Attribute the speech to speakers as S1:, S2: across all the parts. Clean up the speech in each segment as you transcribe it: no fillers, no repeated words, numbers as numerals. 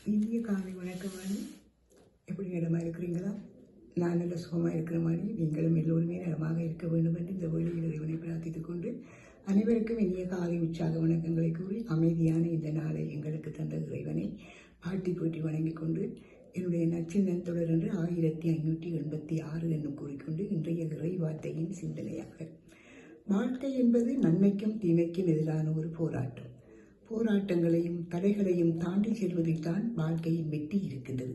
S1: இனிய காலை வணக்கமான எப்படி நலமாக இருக்கிறீங்களா? நான் நல்ல சுகமாக இருக்கிற மாதிரி நீங்களும் எல்லோருமே நலமாக இருக்க வேண்டும் என்று இந்த வேளையில் இறைவனை பிரார்த்தித்துக் கொண்டு அனைவருக்கும் இனிய காலை உற்சாக வணக்கங்களை கூறி அமைதியான இந்த நாளை எங்களுக்கு தந்த இறைவனை பாட்டி போட்டி வணங்கிக் கொண்டு என்னுடைய நச்சிந்தன் தொடர் என்று 1586 என்னும் கூறிக்கொண்டு இன்றைய இறை வார்த்தையின் சிந்தனையாக, வாழ்க்கை என்பது நன்மைக்கும் தீமைக்கும் எதிரான ஒரு போராட்டம். போராட்டங்களையும் தடைகளையும் தாண்டி செல்வதில்தான் வாழ்க்கையின் வெற்றி இருக்கின்றது.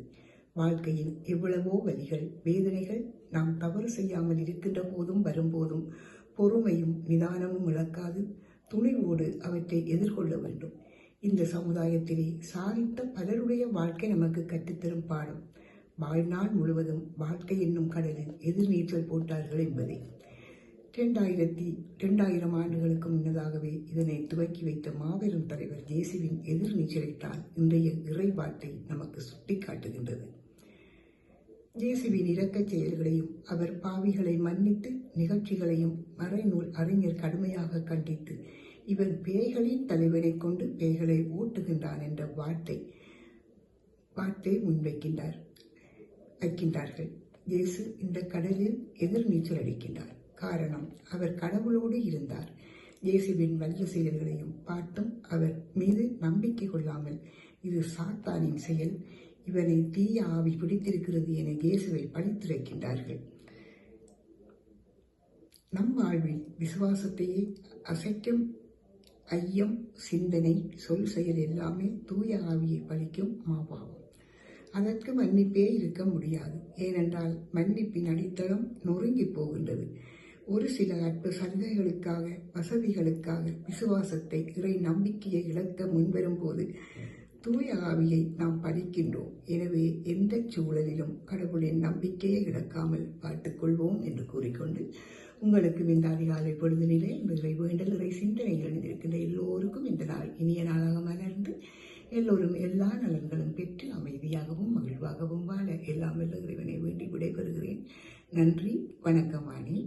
S1: வாழ்க்கையில் எவ்வளவோ வலிகள் வேதனைகள் நாம் தவறு செய்யாமல் இருக்கின்ற போதும் வரும்போதும் பொறுமையும் நிதானமும் இழக்காது துணிவோடு அவற்றை எதிர்கொள்ள வேண்டும். இந்த சமுதாயத்திலே சாதித்த பலருடைய வாழ்க்கை நமக்கு கற்றுத்தரும் பாடம். வாழ்நாள் முழுவதும் வாழ்க்கை என்னும் கடலில் எதிர்நீச்சல் போட்டார்கள் என்பதே. 2000 ஆண்டுகளுக்கு முன்னதாகவே இதனை துவக்கி வைத்த மாபெரும் தலைவர் இயேசுவின் எதிர்நீச்சலைத்தான் இன்றைய இறைவார்த்தை நமக்கு சுட்டிக்காட்டுகின்றது. இயேசுவின் இரக்கச் செயல்களையும் அவர் பாவிகளை மன்னித்து நிகழ்ச்சிகளையும் மறைநூல் அறிஞர் கடுமையாக கண்டித்து இவன் பேய்களின் தலைவனை கொண்டு பேய்களை ஓட்டுகின்றான் என்ற வார்த்தை வைக்கின்றார்கள். இயேசு இந்த கடலில் எதிர்நீச்சல் அடிக்கின்றார். காரணம், அவர் கடவுளோடு இருந்தார். இயேசுவின் வல்ல செயல்களையும் பார்த்தும் அவர் மீது நம்பிக்கை கொள்ளாமல் இது சாத்தானின் செயல், இவனை தீய ஆவி பிடித்திருக்கிறது என இயேசுவை பழித்துரைக்கின்றார்கள். நம் வாழ்வில் விசுவாசத்தையே அசைக்கும் ஐயம், சிந்தனை, சொல், செயல் எல்லாமே தூய ஆவியை பழிக்கும் மாபாவம். அதற்கு மன்னிப்பே இருக்க முடியாது. ஏனென்றால் மன்னிப்பின் அடித்தளம் நொறுங்கி போகின்றது. ஒரு சில அற்ப சலுகைகளுக்காக, வசதிகளுக்காக விசுவாசத்தை, இறை நம்பிக்கையை இழக்க முன்வரும் போது தூய ஆவியை நாம் பழிக்கின்றோம். எனவே எந்த சூழலிலும் கடவுளின் நம்பிக்கையை இழக்காமல் பார்த்துக்கொள்வோம் என்று கூறிக்கொண்டு உங்களுக்கு இந்த அதிகாலை பொழுதினிலே இறை வேண்டல் இறை சிந்தனைகள் இருக்கின்ற எல்லோருக்கும் இந்த நாள் இனிய நாளாக மலர்ந்து எல்லோரும் எல்லா நலன்களும் பெற்று அமைதியாகவும் மகிழ்வாகவும் வாழ எல்லாம் வல்ல இறைவனை வேண்டி விடைபெறுகிறேன். நன்றி, வணக்கம் வாணி.